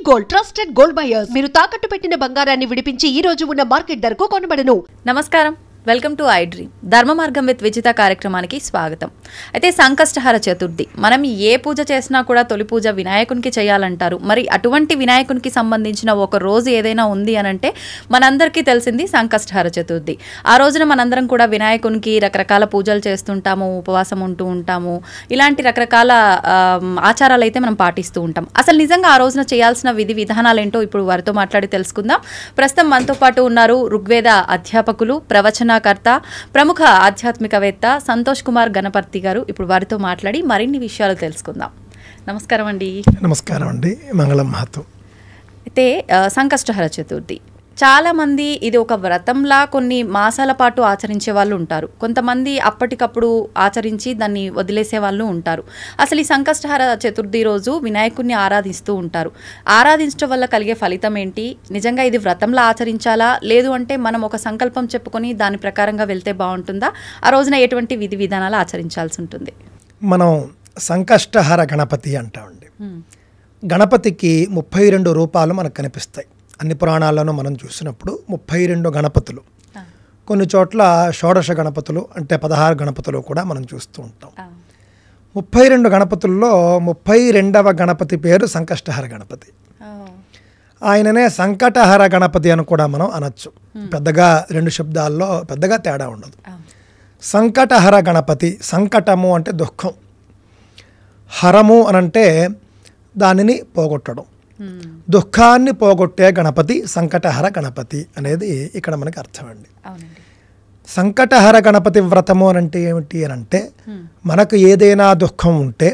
Gold trusted gold buyers. మీరు తాకట్టు పెట్టిన బంగారాన్ని విడిపించి ఈ రోజు ఉన్న మార్కెట్ ధరకు కొనబడను. నమస్కారం, వెల్కమ్ టు ఐ డ్రీమ్. ధర్మ మార్గం విత్ విజిత కార్యక్రమానికి స్వాగతం. అయితే సంకష్టహర చతుర్థి, మనం ఏ పూజ చేసినా కూడా తొలి పూజ వినాయకునికి చేయాలంటారు. మరి అటువంటి వినాయకునికి సంబంధించిన ఒక రోజు ఏదైనా ఉంది అని అంటే మనందరికీ తెలిసింది సంకష్టహర చతుర్థి. ఆ రోజున మనందరం కూడా వినాయకునికి రకరకాల పూజలు చేస్తుంటాము, ఉపవాసం ఉంటూ ఉంటాము. ఇలాంటి రకరకాల ఆచారాలు అయితే మనం పాటిస్తూ ఉంటాం. అసలు నిజంగా ఆ రోజున చేయాల్సిన విధి విధానాలు ఏంటో ఇప్పుడు వారితో మాట్లాడి తెలుసుకుందాం. ప్రస్తుతం మనతో పాటు ఉన్నారు ఋగ్వేద అధ్యాపకులు, ప్రవచనకర్త, ప్రముఖ ఆధ్యాత్మికవేత్త సంతోష్ కుమార్ గణపతి గారు. ఇప్పుడు వారితో మాట్లాడి మరిన్ని విషయాలు తెలుసుకుందాం. నమస్కారం అండి. నమస్కారం అండి. మంగళం మహత్వం. అయితే సంకష్టహర చతుర్థి చాలామంది ఇది ఒక వ్రతంలా కొన్ని మాసాల పాటు ఆచరించే వాళ్ళు ఉంటారు. కొంతమంది అప్పటికప్పుడు ఆచరించి దాన్ని వదిలేసే వాళ్ళు ఉంటారు. అసలు ఈ సంకష్టహర చతుర్థి రోజు వినాయకుడిని ఆరాధిస్తూ ఉంటారు. ఆరాధించడం వల్ల కలిగే ఫలితం ఏంటి? నిజంగా ఇది వ్రతంలా ఆచరించాలా, లేదు అంటే మనం ఒక సంకల్పం చెప్పుకొని దాని ప్రకారంగా వెళ్తే బాగుంటుందా? ఆ రోజున ఎటువంటి విధి విధానాలు ఆచరించాల్సి ఉంటుంది? మనం సంకష్టహర గణపతి అంటామండి. గణపతికి 32 రూపాలు మనకు కనిపిస్తాయి. అన్ని పురాణాలను మనం చూసినప్పుడు 32 గణపతులు, కొన్ని చోట్ల షోడశ గణపతులు అంటే 16 గణపతులు కూడా మనం చూస్తూ ఉంటాం. 32 గణపతుల్లో 32వ గణపతి పేరు సంకష్టహర గణపతి. ఆయననే సంకటహర గణపతి అని కూడా మనం అనొచ్చు. పెద్దగా రెండు శబ్దాల్లో పెద్దగా తేడా ఉండదు. సంకటహర గణపతి, సంకటము అంటే దుఃఖం, హరము అనంటే దానిని పోగొట్టడం, దుఃఖాన్ని పోగొట్టే గణపతి సంకటహర గణపతి అనేది ఇక్కడ మనకి అర్థం అండి. సంకటహర గణపతి వ్రతము అనంటే ఏమిటి అని అంటే, మనకు ఏదైనా దుఃఖం ఉంటే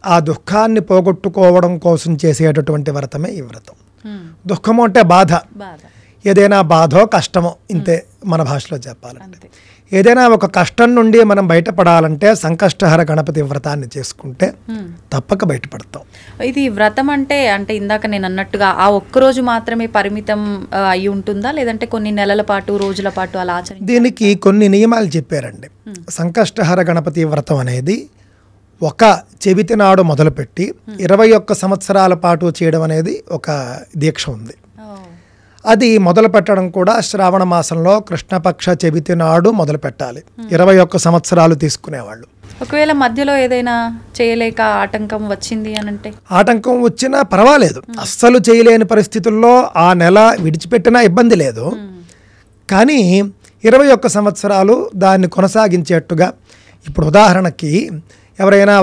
ఆ దుఃఖాన్ని పోగొట్టుకోవడం కోసం చేసేటటువంటి వ్రతమే ఈ వ్రతం. దుఃఖము అంటే బాధ, ఏదైనా బాధో కష్టమో, ఇంతే మన భాషలో చెప్పాలంటే. ఏదైనా ఒక కష్టం నుండి మనం బయటపడాలంటే సంకష్టహర గణపతి వ్రతాన్ని చేసుకుంటే తప్పక బయటపడతాం. ఇది వ్రతం అంటే ఇందాక నేను అన్నట్టుగా ఆ ఒక్కరోజు మాత్రమే పరిమితం అయి ఉంటుందా, లేదంటే కొన్ని నెలల పాటు, రోజుల పాటు అలా ఆచరించాలి? దీనికి కొన్ని నియమాలు చెప్పారండి. సంకష్టహర గణపతి వ్రతం అనేది ఒక చెవితి నాడు మొదలుపెట్టి 21 సంవత్సరాల పాటు చేయడం అనేది ఒక దీక్ష ఉంది. అది మొదలు పెట్టడం కూడా శ్రావణ మాసంలో కృష్ణపక్ష చెవితి నాడు మొదలు పెట్టాలి. 21 సంవత్సరాలు తీసుకునేవాళ్ళు. ఒకవేళ మధ్యలో ఏదైనా చేయలేక ఆటంకం వచ్చింది అని అంటే? ఆటంకం వచ్చినా పర్వాలేదు, అస్సలు చేయలేని పరిస్థితుల్లో ఆ నెల విడిచిపెట్టినా ఇబ్బంది లేదు. కానీ 21 సంవత్సరాలు దాన్ని కొనసాగించేట్టుగా, ఇప్పుడు ఉదాహరణకి ఎవరైనా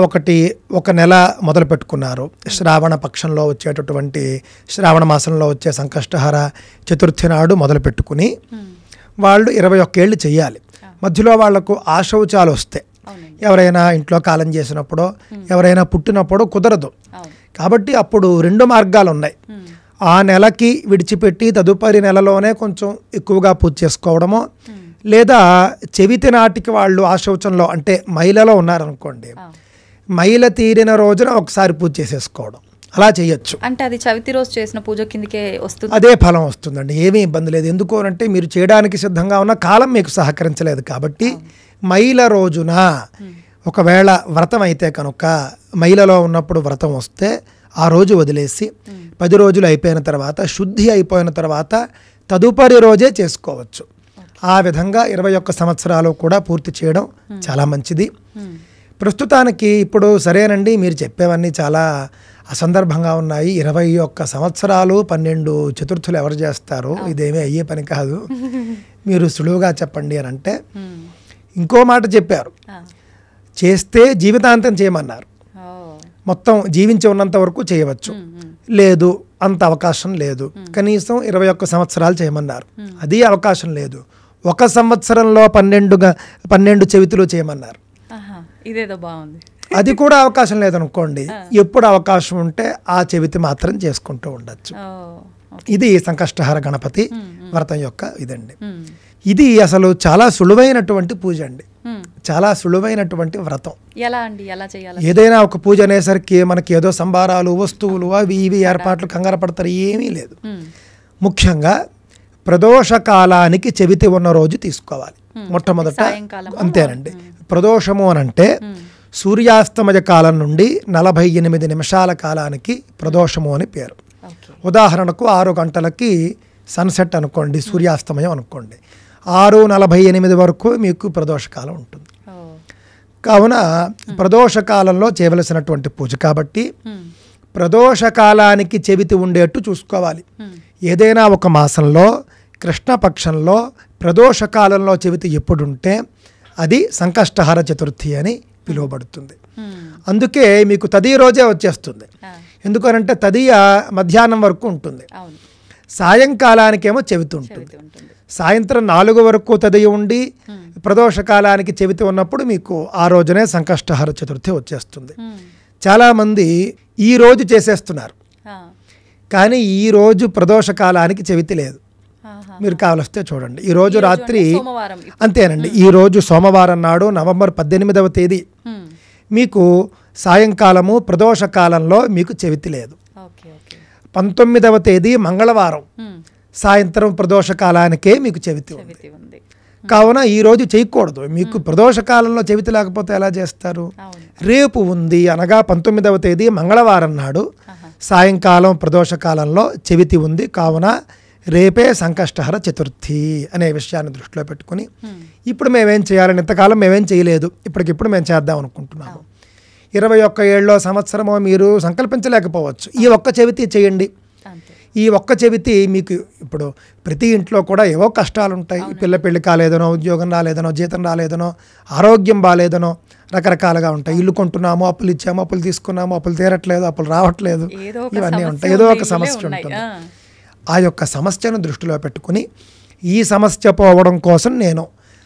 ఒక నెల మొదలు పెట్టుకున్నారు, శ్రావణ పక్షంలో వచ్చేటటువంటి శ్రావణ మాసంలో వచ్చే సంకష్టహర చతుర్థి నాడు మొదలు పెట్టుకుని వాళ్ళు 21 ఏళ్ళు చెయ్యాలి. మధ్యలో వాళ్లకు ఆశౌచాలు వస్తే, ఎవరైనా ఇంట్లో కాలం చేసినప్పుడో ఎవరైనా పుట్టినప్పుడు కుదరదు. కాబట్టి అప్పుడు 2 మార్గాలు ఉన్నాయి. ఆ నెలకి విడిచిపెట్టి తదుపరి నెలలోనే కొంచెం ఎక్కువగా పూజ చేసుకోవడమో, లేదా చెవితి నాటికి వాళ్ళు ఆ శౌచంలో అంటే మైలలో ఉన్నారనుకోండి, మైల తీరిన రోజున ఒకసారి పూజ చేసేసుకోవడం, అలా చేయొచ్చు. అంటే అది చవితి రోజు చేసిన పూజ కిందకే వస్తుంది, అదే ఫలం వస్తుందండి. ఏమీ ఇబ్బంది లేదు. ఎందుకు అంటే మీరు చేయడానికి సిద్ధంగా ఉన్న కాలం మీకు సహకరించలేదు కాబట్టి మైల రోజున ఒకవేళ వ్రతం అయితే కనుక మైలలో ఉన్నప్పుడు వ్రతం వస్తే ఆ రోజు వదిలేసి 10 రోజులు అయిపోయిన తర్వాత, శుద్ధి అయిపోయిన తర్వాత తదుపరి రోజే చేసుకోవచ్చు. ఆ విధంగా 21 సంవత్సరాలు కూడా పూర్తి చేయడం చాలా మంచిది. ప్రస్తుతానికి ఇప్పుడు సరేనండి, మీరు చెప్పేవన్నీ చాలా అసందర్భంగా ఉన్నాయి. 21 సంవత్సరాలు 12 చతుర్థులు ఎవరు చేస్తారు? ఇదేమీ అయ్యే పని కాదు, మీరు సులువుగా చెప్పండి అని అంటే ఇంకో మాట చెప్పారు. చేస్తే జీవితాంతం చేయమన్నారు. మొత్తం జీవించి ఉన్నంత వరకు చేయవచ్చు, లేదు అంత అవకాశం లేదు, కనీసం 21 సంవత్సరాలు చేయమన్నారు. అది అవకాశం లేదు, 1 సంవత్సరంలో 12 చెవితులు చేయమన్నారు. ఇదేదో బాగుంది. అది కూడా అవకాశం లేదనుకోండి, ఎప్పుడు అవకాశం ఉంటే ఆ చెవితి మాత్రం చేసుకుంటూ ఉండొచ్చు. ఇది సంకష్టహర గణపతి వ్రతం యొక్క ఇదండి. ఇది అసలు చాలా సులువైనటువంటి పూజ అండి, చాలా సులువైనటువంటి వ్రతం. ఎలా అండి, ఎలా చేయాలి? ఏదైనా ఒక పూజ అనేసరికి మనకి ఏదో సంబారాలు, వస్తువులు, అవి ఇవి ఏర్పాట్లు కంగారు పడతారు, ఏమీ లేదు. ముఖ్యంగా ప్రదోష కాలానికి చెవితి ఉన్న రోజు తీసుకోవాలి మొట్టమొదట. అంతేనండి. ప్రదోషము అనంటే సూర్యాస్తమయ కాలం నుండి 48 నిమిషాల కాలానికి ప్రదోషము అని పేరు. ఓకే. ఉదాహరణకు 6 గంటలకి సన్సెట్ అనుకోండి, సూర్యాస్తమయం అనుకోండి, 6:48 వరకు మీకు ప్రదోషకాలం ఉంటుంది. ఓ. కావున ప్రదోషకాలంలో చేయవలసినటువంటి పూజ కాబట్టి ప్రదోషకాలానికి చెవితి ఉండేట్టు చూసుకోవాలి. ఏదైనా ఒక మాసంలో కృష్ణపక్షంలో ప్రదోషకాలంలో చెవితి ఎప్పుడుంటే అది సంకష్టహర చతుర్థి అని పిలువబడుతుంది. అందుకే మీకు తదియ రోజే వచ్చేస్తుంది. ఎందుకనంటే తదియ మధ్యాహ్నం వరకు ఉంటుంది, అవును. సాయంకాలానికేమో చెవితి ఉంటుంది. సాయంత్రం 4 వరకు తదియ ఉండి ప్రదోషకాలానికి చెవితి ఉన్నప్పుడు మీకు ఆ రోజునే సంకష్టహర చతుర్థి వచ్చేస్తుంది. చాలామంది ఈ రోజు చేసేస్తున్నారు, కానీ ఈ రోజు ప్రదోషకాలానికి చెవితి లేదు. మీరు కావలిస్తే చూడండి, ఈరోజు రాత్రి అంతేనండి. ఈరోజు సోమవారం నాడు నవంబర్ 18వ తేదీ మీకు సాయంకాలము ప్రదోషకాలంలో మీకు చెవితి లేదు. 19వ తేదీ మంగళవారం సాయంత్రం ప్రదోషకాలానికే మీకు చెవితి ఉంది. కావున ఈరోజు చేయకూడదు. మీకు ప్రదోషకాలంలో చెవితి లేకపోతే ఎలా చేస్తారు? రేపు ఉంది అనగా 19వ తేదీ మంగళవారం నాడు సాయంకాలం ప్రదోషకాలంలో చెవితి ఉంది. కావున రేపే సంకష్టహర చతుర్థి అనే విషయాన్ని దృష్టిలో పెట్టుకుని ఇప్పుడు మేమేం చేయాలని, ఇంతకాలం మేమేం చేయలేదు, ఇప్పటికిప్పుడు మేము చేద్దాం అనుకుంటున్నాము. 21 ఏళ్ళలో సంవత్సరమో మీరు సంకల్పించలేకపోవచ్చు. ఈ ఒక్క చెవితి చేయండి. ఈ ఒక్క చెవితి మీకు ఇప్పుడు ప్రతి ఇంట్లో కూడా ఏవో కష్టాలు ఉంటాయి. పిల్ల పెళ్లి కాలేదనో, ఉద్యోగం రాలేదనో, జీతం రాలేదనో, ఆరోగ్యం బాలేదనో, రకరకాలుగా ఉంటాయి. ఇల్లు కొంటున్నాము, అప్పులు ఇచ్చాము, అప్పులు తీసుకున్నాము, అప్పులు తీరట్లేదు, అప్పులు రావట్లేదు, ఇవన్నీ ఉంటాయి. ఏదో ఒక సమస్య ఉంటుంది. ఆ యొక్క సమస్యను దృష్టిలో పెట్టుకుని ఈ సమస్య పోవడం కోసం నేను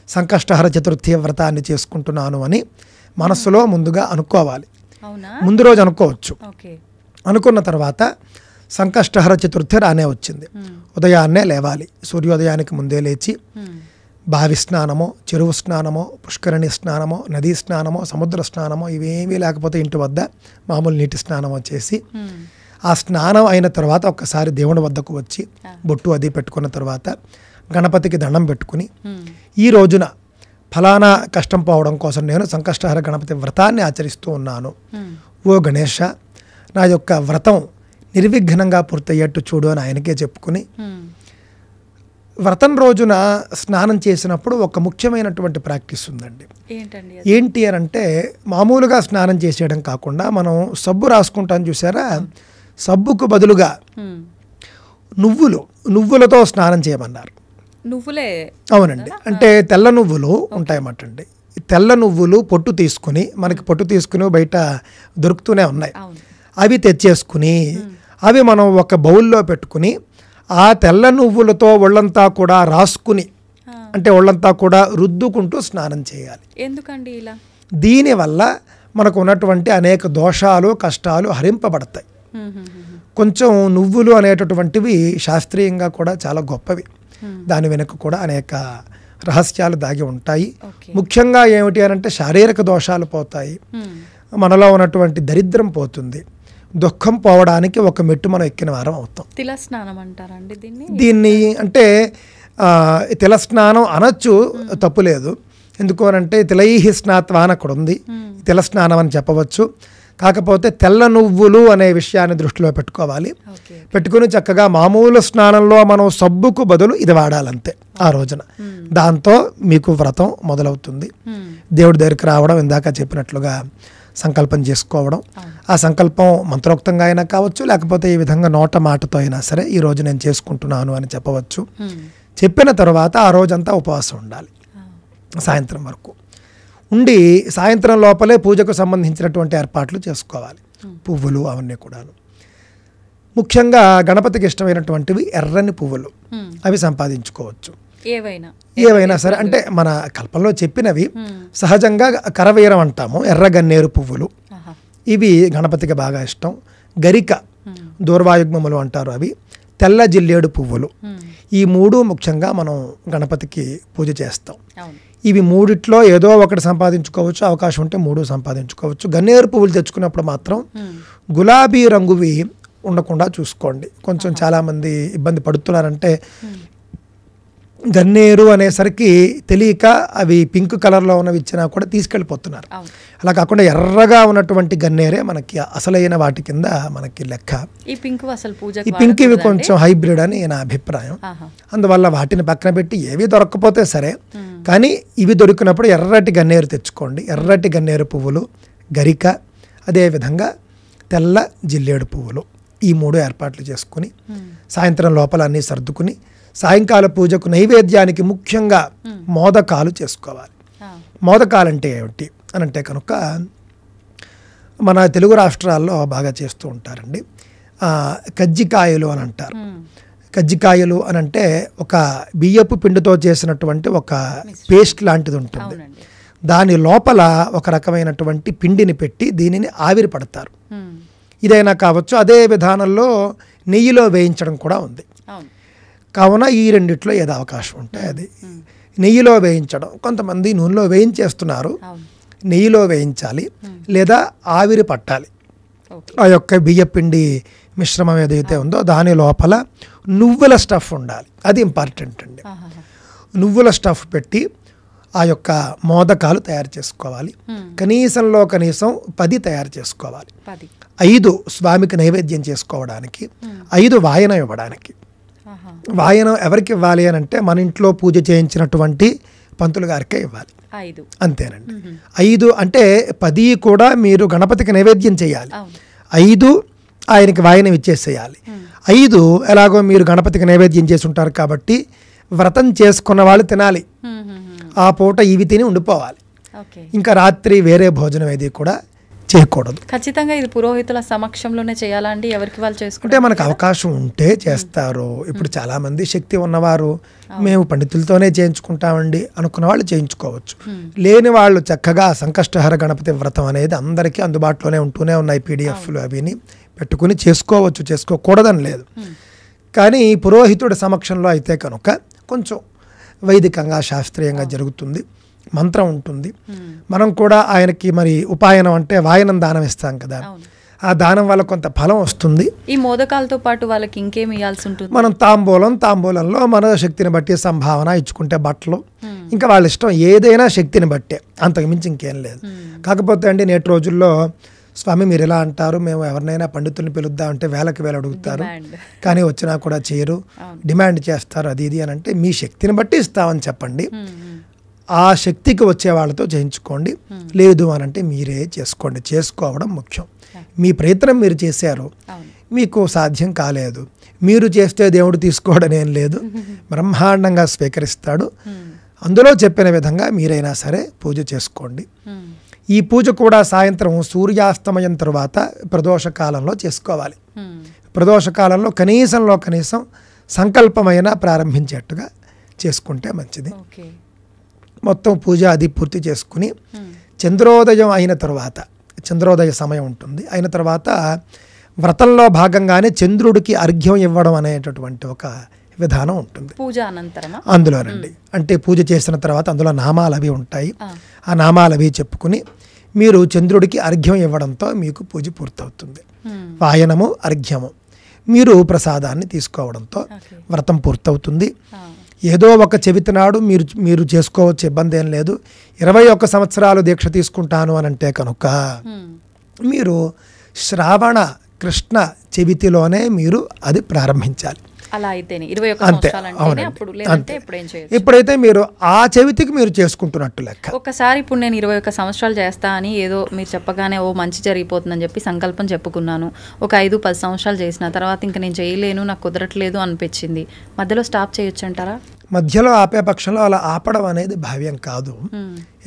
సంకష్టహర చతుర్థి వ్రతాన్ని చేసుకుంటున్నాను అని మనస్సులో ముందుగా అనుకోవాలి. ముందు రోజు అనుకోవచ్చు. అనుకున్న తర్వాత సంకష్టహర చతుర్థి రానే వచ్చింది. ఉదయాన్నే లేవాలి. సూర్యోదయానికి ముందే లేచి బావి స్నానమో, చెరువు స్నానమో, పుష్కరిణి స్నానమో, నదీ స్నానమో, సముద్ర స్నానమో, ఇవేమీ లేకపోతే ఇంటి వద్ద మామూలు నీటి స్నానమో చేసి ఆ స్నానం అయిన తర్వాత ఒక్కసారి దేవుడి వద్దకు వచ్చి బొట్టు అది పెట్టుకున్న తర్వాత గణపతికి దండం పెట్టుకుని ఈ రోజున ఫలానా కష్టం పోవడం కోసం నేను సంకష్టహర గణపతి వ్రతాన్ని ఆచరిస్తూ ఉన్నాను. ఓ గణేష, నా యొక్క వ్రతం నిర్విఘ్నంగా పూర్తయ్యేట్టు చూడు అని ఆయనకే చెప్పుకుని వ్రతం రోజున స్నానం చేసినప్పుడు ఒక ముఖ్యమైనటువంటి ప్రాక్టీస్ ఉందండి. ఏంటి అని అంటే, మామూలుగా స్నానం చేసేయడం కాకుండా మనం సబ్బు రాసుకుంటాం చూసారా, సబ్బుకు బదులుగా నువ్వులతో స్నానం చేయమన్నారు. నువ్వులే? అవునండి. అంటే తెల్ల నువ్వులు ఉంటాయన్నమాట అండి. తెల్ల నువ్వులు పొట్టు తీసుకుని, మనకి పొట్టు తీసుకుని బయట దొరుకుతూనే ఉన్నాయి, అవి తెచ్చేసుకుని అవి మనం ఒక బౌల్లో పెట్టుకుని ఆ తెల్ల నువ్వులతో ఒళ్ళంతా కూడా రాసుకుని, అంటే ఒళ్ళంతా కూడా రుద్దుకుంటూ స్నానం చేయాలి. ఎందుకండి ఇలా? దీనివల్ల మనకు ఉన్నటువంటి అనేక దోషాలు, కష్టాలు హరింపబడతాయి. కొంచెం నువ్వులు అనేటటువంటివి శాస్త్రీయంగా కూడా చాలా గొప్పవి. దాని వెనుక కూడా అనేక రహస్యాలు దాగి ఉంటాయి. ముఖ్యంగా ఏమిటి అని అంటే, శారీరక దోషాలు పోతాయి, మనలో ఉన్నటువంటి దరిద్రం పోతుంది, దుఃఖం పోవడానికి ఒక మెట్టు మనం ఎక్కిన వారం అవుతాం. తిల స్నానం అంటారండి దీన్ని? అంటే తిల స్నానం అనొచ్చు, తప్పులేదు. ఎందుకు అనంటే తిలైహి స్నాత్వా అని అక్కడ ఉంది, తిల స్నానం అని చెప్పవచ్చు. కాకపోతే తెల్ల నువ్వులు అనే విషయాన్ని దృష్టిలో పెట్టుకోవాలి. పెట్టుకుని చక్కగా మామూలు స్నానంలో మనం సబ్బుకు బదులు ఇది వాడాలంతే ఆ రోజున. దాంతో మీకు వ్రతం మొదలవుతుంది. దేవుడి దగ్గరికి రావడం, ఇందాక చెప్పినట్లుగా సంకల్పం చేసుకోవడం. ఆ సంకల్పం మంత్రోక్తంగా అయినా కావచ్చు, లేకపోతే ఈ విధంగా నోట మాటతో అయినా సరే ఈ రోజు నేను చేసుకుంటున్నాను అని చెప్పవచ్చు. చెప్పిన తర్వాత ఆ రోజంతా ఉపవాసం ఉండాలి, సాయంత్రం వరకు ఉండి సాయంత్రం లోపలే పూజకు సంబంధించినటువంటి ఏర్పాట్లు చేసుకోవాలి. పువ్వులు అవన్నీ కూడాను. ముఖ్యంగా గణపతికి ఇష్టమైనటువంటివి ఎర్రని పువ్వులు, అవి సంపాదించుకోవచ్చు. ఏవైనా సరే, అంటే మన కల్పంలో చెప్పినవి సహజంగా కరవీరం అంటాము, ఎర్రగన్నేరు పువ్వులు, ఇవి గణపతికి బాగా ఇష్టం. గరిక, దూర్వాయుగ్మములు అంటారు, అవి. తెల్ల జిల్లేడు పువ్వులు, ఈ మూడు ముఖ్యంగా మనం గణపతికి పూజ చేస్తాం. ఇవి మూడిట్లో ఏదో ఒకటి సంపాదించుకోవచ్చు, అవకాశం ఉంటే మూడు సంపాదించుకోవచ్చు. గన్నేరు పువ్వులు తెచ్చుకున్నప్పుడు మాత్రం గులాబీ రంగువి ఉండకుండా చూసుకోండి. కొంచెం చాలామంది ఇబ్బంది పడుతున్నారంటే గన్నేరు అనేసరికి తెలియక అవి పింక్ కలర్లో ఉన్నవి ఇచ్చినా కూడా తీసుకెళ్ళిపోతున్నారు. అలా కాకుండా ఎర్రగా ఉన్నటువంటి గన్నేరే మనకి అసలైన వాటి కింద మనకి లెక్క. ఈ పింక్ ఇవి కొంచెం హైబ్రిడ్ అని నా అభిప్రాయం. అందువల్ల వాటిని పక్కన పెట్టి ఏవి దొరకకపోతే సరే, కానీ ఇవి దొరికినప్పుడు ఎర్రటి గన్నేరు తెచ్చుకోండి. ఎర్రటి గన్నేరు పువ్వులు, గరిక, అదేవిధంగా తెల్ల జిల్లేడు పువ్వులు, ఈ 3 ఏర్పాట్లు చేసుకుని సాయంత్రం లోపల అన్నీ సర్దుకుని సాయంకాల పూజకు నైవేద్యానికి ముఖ్యంగా మోదకాలు చేసుకోవాలి. మోదకాలు అంటే ఏమిటి అని అంటే కనుక మన తెలుగు రాష్ట్రాల్లో బాగా చేస్తూ ఉంటారండి. కజ్జికాయలు అని అంటారు. కజ్జికాయలు అని అంటే ఒక బియ్యపు పిండితో చేసినటువంటి ఒక పేస్ట్ లాంటిది ఉంటుంది. దాని లోపల ఒక రకమైనటువంటి పిండిని పెట్టి దీనిని ఆవిరి పడతారు. ఇదైనా కావచ్చు. అదే విధానంలో నెయ్యిలో వేయించడం కూడా ఉంది. కావున ఈ రెండిట్లో ఏదో అవకాశం ఉంటే అది. నెయ్యిలో వేయించడం, కొంతమంది నూనెలో వేయించేస్తున్నారు, నెయ్యిలో వేయించాలి లేదా ఆవిరి పట్టాలి. ఆ యొక్క బియ్యపిండి మిశ్రమం ఏదైతే ఉందో దాని లోపల నువ్వుల స్టఫ్ ఉండాలి. అది ఇంపార్టెంట్ అండి. నువ్వుల స్టఫ్ పెట్టి ఆ యొక్క మోదకాలు తయారు చేసుకోవాలి. కనీసంలో కనీసం 10 తయారు చేసుకోవాలి. 5 స్వామికి నైవేద్యం చేసుకోవడానికి, 5 వాయనం ఇవ్వడానికి. వాయనం ఎవరికి ఇవ్వాలి అని అంటే మన ఇంట్లో పూజ చేయించినటువంటి పంతులు గారికే ఇవ్వాలి. అంతేనండి. 5 అంటే 10 కూడా మీరు గణపతికి నైవేద్యం చేయాలి. 5 ఆయనకి వాయనం ఇచ్చేసేయాలి. 5 ఎలాగో మీరు గణపతికి నైవేద్యం చేసి ఉంటారు కాబట్టి వ్రతం చేసుకున్న వాళ్ళు తినాలి. ఆ పూట ఇవి తిని ఉండిపోవాలి. ఇంకా రాత్రి వేరే భోజనం ఏది కూడా చేయకూడదు. ఖచ్చితంగా ఇది పురోహితుల సమక్షంలోనే చేయాలండి, ఎవరికి వాళ్ళు చేసుకుంటే మనకు అవకాశం ఉంటే చేస్తారు. ఇప్పుడు చాలా మంది శక్తి ఉన్నవారు మేము పండితులతోనే చేయించుకుంటామండి అనుకున్న వాళ్ళు చేయించుకోవచ్చు. లేని వాళ్ళు చక్కగా సంకష్టహర గణపతి వ్రతం అనేది అందరికీ అందుబాటులోనే ఉంటూనే ఉన్నాయి. పీడిఎఫ్లు అవిని పెట్టుకుని చేసుకోవచ్చు, చేసుకోకూడదని లేదు. కానీ పురోహితుడి సమక్షంలో అయితే కనుక కొంచెం వైదికంగా శాస్త్రీయంగా జరుగుతుంది. మంత్రం ఉంటుంది. మనం కూడా ఆయనకి మరి ఉపాయనం అంటే వాయనం దానం ఇస్తాం కదా, ఆ దానం వల్ల కొంత ఫలం వస్తుంది. ఈ మోదకాలతో పాటు వాళ్ళకి ఇంకేం ఇవ్వాల్సి ఉంటుంది? మనం తాంబూలంలో మన శక్తిని బట్టి సంభావన ఇచ్చుకుంటే బట్టలు, ఇంకా వాళ్ళ ఇష్టం ఏదైనా శక్తిని బట్టే, అంతకు మించి ఇంకేం లేదు. కాకపోతే అండి నేటి రోజుల్లో స్వామి మీరు ఎలా అంటారు, మేము ఎవరినైనా పండితుల్ని పిలుద్దాం అంటే వేలకు వేలు అడుగుతారు, కానీ వచ్చినా కూడా చేయరు, డిమాండ్ చేస్తారు, అది ఇది అని అంటే మీ శక్తిని బట్టి ఇస్తామని చెప్పండి. ఆ శక్తికి వచ్చే వాళ్ళతో చేయించుకోండి. లేదు అని అంటే మీరే చేసుకోండి. చేసుకోవడం ముఖ్యం. మీ ప్రయత్నం మీరు చేశారు, మీకు సాధ్యం కాలేదు, మీరు చేస్తే దేవుడు తీసుకోవడం ఏం లేదు, బ్రహ్మాండంగా స్వీకరిస్తాడు. అందులో చెప్పిన విధంగా మీరైనా సరే పూజ చేసుకోండి. ఈ పూజ కూడా సాయంత్రం సూర్యాస్తమయం తరువాత ప్రదోష కాలంలో చేసుకోవాలి. ప్రదోష కాలంలో కనీసం సంకల్పమైన ప్రారంభించేట్టుగా చేసుకుంటే మంచిది. మొత్తం పూజ అది పూర్తి చేసుకుని చంద్రోదయం అయిన తర్వాత, చంద్రోదయ సమయం ఉంటుంది, అయిన తర్వాత వ్రతంలో భాగంగానే చంద్రుడికి అర్ఘ్యం ఇవ్వడం అనేటటువంటి ఒక విధానం ఉంటుంది పూజ అనంతరం. అందులోనండి అంటే పూజ చేసిన తర్వాత అందులో నామాలు అవి ఉంటాయి. ఆ నామాలు అవి చెప్పుకుని మీరు చంద్రుడికి అర్ఘ్యం ఇవ్వడంతో మీకు పూజ పూర్తవుతుంది. వాయనము అర్ఘ్యము మీరు ప్రసాదాన్ని తీసుకోవడంతో వ్రతం పూర్తవుతుంది. ఏదో ఒక చవితి నాడు మీరు చేసుకోవచ్చు, ఇబ్బంది ఏం లేదు. 21 సంవత్సరాలు దీక్ష తీసుకుంటాను అని అంటే కనుక మీరు శ్రావణ కృష్ణ చవితిలోనే మీరు అది ప్రారంభించాలి. అలా అయితేనే 21 సంవత్సరాలంటేనే అప్పుడు, లేదంటే ఇప్పుడు ఏం చేయొచ్చు. ఎప్పుడైతే మీరు ఆ చెవితికి మీరు చేసుకుంటున్నట్టు లెక్క. ఒకసారి ఇప్పుడు నేను 21 సంవత్సరాలు చేస్తా అని ఏదో మీరు చెప్పగానే ఓ మంచి జరిగిపోతుందని చెప్పి సంకల్పం చెప్పుకున్నాను. ఒక 5-10 సంవత్సరాలు చేసిన తర్వాత ఇంకా నేను చేయలేను, నాకు కుదరట్లేదు అనిపించింది, మధ్యలో స్టాప్ చేయొచ్చు అంటారా? మధ్యలో ఆపే పక్షంలో అలా ఆపడం అనేది భావ్యం కాదు.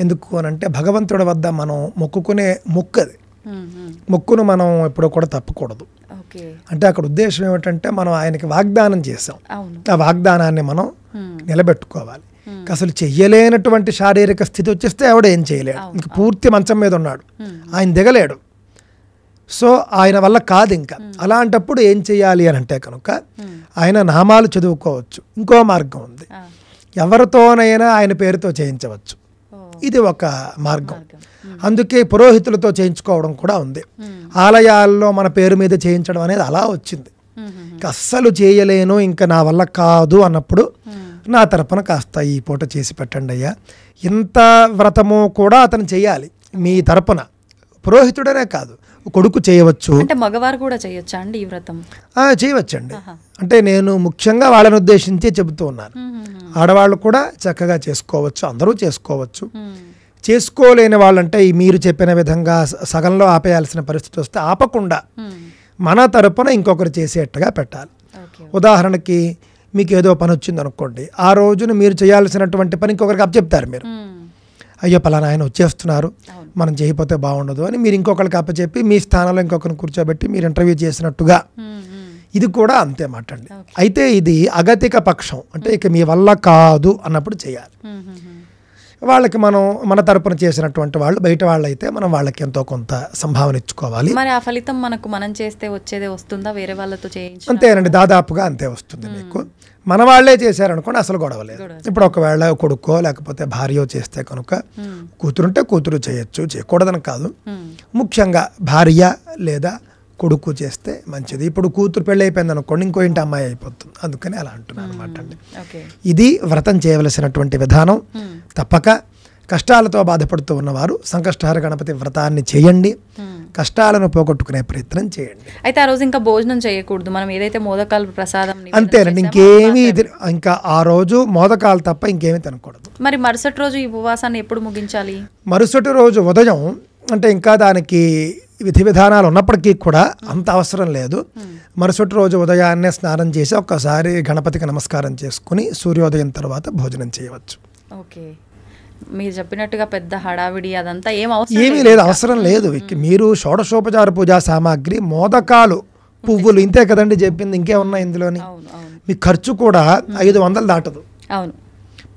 ఎందుకు అని అంటే భగవంతుడి వద్ద మనం మొక్కుకునే మొక్కది, మొక్కును మనం ఎప్పుడూ కూడా తప్పకూడదు. అంటే అక్కడ ఉద్దేశం ఏమిటంటే మనం ఆయనకి వాగ్దానం చేసాం, ఆ వాగ్దానాన్ని మనం నిలబెట్టుకోవాలి. అసలు చెయ్యలేనటువంటి శారీరక స్థితి వచ్చేస్తే ఆవిడ ఏం చేయలేడు, ఇంక పూర్తి మంచం మీద ఉన్నాడు, ఆయన దిగలేడు. సో ఆయన వల్ల కాదు. ఇంకా అలాంటప్పుడు ఏం చెయ్యాలి అని అంటే కనుక ఆయన నామాలు చదువుకోవచ్చు. ఇంకో మార్గం ఉంది, ఎవరితోనైనా ఆయన పేరుతో చేయించవచ్చు. ఇది ఒక మార్గం. అందుకే పురోహితులతో చేయించుకోవడం కూడా ఉంది. ఆలయాల్లో మన పేరు మీద చేయించడం అనేది అలా వచ్చింది. అస్సలు చేయలేను, ఇంకా నా వల్ల కాదు అన్నప్పుడు నా తరపున కాస్త ఈ పూట చేసి పెట్టండి అయ్యా. ఇంత వ్రతము కూడా అతను చేయాలి మీ తరపున, పురోహితుడనే కాదు, కొడుకు చేయవచ్చు. అంటే మగవారు కూడా చేయొచ్చా అండి ఈ వ్రతం? చేయవచ్చండి. అంటే నేను ముఖ్యంగా వాళ్ళని ఉద్దేశించి చెబుతూ ఉన్నాను. ఆడవాళ్ళు కూడా చక్కగా చేసుకోవచ్చు, అందరూ చేసుకోవచ్చు. చేసుకోలేని వాళ్ళంటే మీరు చెప్పిన విధంగా సగంలో ఆపేయాల్సిన పరిస్థితి వస్తే ఆపకుండా మన తరపున ఇంకొకరు చేసేట్టుగా పెట్టాలి. ఉదాహరణకి మీకు ఏదో పని వచ్చింది అనుకోండి, ఆ రోజున మీరు చేయాల్సినటువంటి పని ఇంకొకరికి అప్పచెప్తారు. మీరు అయ్యో పలానా ఆయన వచ్చేస్తున్నారు, మనం చేయకపోతే బాగుండదు అని మీరు ఇంకొకరికి అప్పచెప్పి మీ స్థానంలో ఇంకొకరిని కూర్చోబెట్టి మీరు ఇంటర్వ్యూ చేసినట్టుగా ఇది కూడా అంతే మాట అండి. అయితే ఇది అగతిక పక్షం, అంటే ఇక మీ వల్ల కాదు అన్నప్పుడు చేయాలి. వాళ్ళకి మనం మన తరపున చేసినటువంటి వాళ్ళు బయట వాళ్ళు అయితే మనం వాళ్ళకి ఎంతో కొంత సంభావన ఇచ్చుకోవాలి. మరి ఆ ఫలితం మనం చేస్తే వచ్చేదే వస్తుందా వేరే వాళ్ళతో చేయించి? అంతేనండి, దాదాపుగా అంతే వస్తుంది మీకు. మన వాళ్ళే చేశారనుకోండి అసలు గొడవ లేదు. ఇప్పుడు ఒకవేళ కొడుకో లేకపోతే భార్యో చేస్తే కనుక కూతురుంటే కూతురు చేయొచ్చు, చేయకూడదని కాదు. ముఖ్యంగా భార్య లేదా కొడుకు చేస్తే మంచిది. ఇప్పుడు కూతురు పెళ్ళి అయిపోయింది అనుకోండి, ఇంకో ఇంటి అమ్మాయి అయిపోతుంది, అందుకని అలా అంటున్నాను అనమాట అండి. ఇది వ్రతం చేయవలసినటువంటి విధానం. తప్పక కష్టాలతో బాధపడుతూ ఉన్నవారు సంకష్టహర గణపతి వ్రతాన్ని చేయండి, కష్టాలను పోగొట్టుకునే ప్రయత్నం చేయండి. అయితే ఆ రోజు ఇంకా భోజనం చేయకూడదు, మనం ఏదైతే మోదకాలు ప్రసాదం అంతేనండి, ఇంకేమీ ఇంకా ఆ రోజు మోదకాలు తప్ప ఇంకేమీ తినకూడదు. మరి మరుసటి రోజు ఈ ఉపవాసాన్ని ఎప్పుడు ముగించాలి? మరుసటి రోజు ఉదయం, అంటే ఇంకా దానికి విధి విధానాలు ఉన్నప్పటికీ కూడా అంత అవసరం లేదు. మరుసటి రోజు ఉదయాన్నే స్నానం చేసి ఒక్కసారి గణపతికి నమస్కారం చేసుకుని సూర్యోదయం తర్వాత భోజనం చేయవచ్చు. ఓకే, మీరు చెప్పినట్టుగా పెద్ద హడావిడి అదంతా ఏమీ లేదు, అవసరం లేదు. మీరు షోడశోపచార పూజా సామాగ్రి, మోదకాలు, పువ్వులు, ఇంతే కదండి చెప్పింది, ఇంకేమున్నాయి ఇందులోని. మీ ఖర్చు కూడా 500 దాటదు. అవును,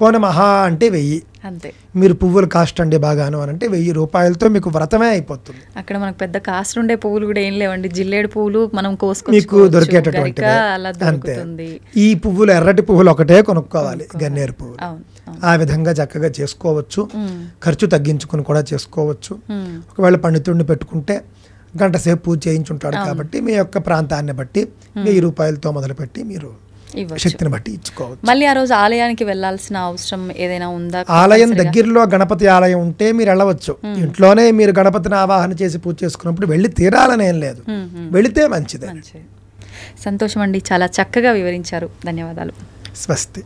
పోనీ మహా అంటే 1000 అంతే. మీరు పువ్వులు కాస్ట్ అండి బాగాను అని అంటే 1000 రూపాయలతో మీకు వ్రతమే అయిపోతుంది. అక్కడ మనకు పెద్ద కాస్ట్ ఉండే పువ్వులు కూడా ఏం లేవండి, జిల్లేడు పువ్వులు మనం మీకు దొరికేటటువంటి అంతే. ఈ పువ్వులు ఎర్రటి పువ్వులు ఒకటే కొనుక్కోవాలి, గన్నేరు పువ్వులు. ఆ విధంగా చక్కగా చేసుకోవచ్చు, ఖర్చు తగ్గించుకుని కూడా చేసుకోవచ్చు. ఒకవేళ పండితుడిని పెట్టుకుంటే గంట సేపు పూజ చేయించుంటాడు కాబట్టి మీ యొక్క ప్రాంతాన్ని బట్టి 1000 రూపాయలతో మొదలుపెట్టి మీరు శక్తిని బట్టి ఇచ్చుకోవచ్చు. మళ్ళీ ఆ రోజు ఆలయానికి వెళ్ళాల్సిన అవసరం ఏదైనా ఉందా? ఆలయం దగ్గరలో గణపతి ఆలయం ఉంటే మీరు వెళ్ళవచ్చు. ఇంట్లోనే మీరు గణపతిని ఆవాహన చేసి పూజ చేసుకున్నప్పుడు వెళ్ళి తీరాలని ఏం లేదు, వెళితే మంచిదే. సంతోషం అండి, చాలా చక్కగా వివరించారు, ధన్యవాదాలు. స్వస్తి.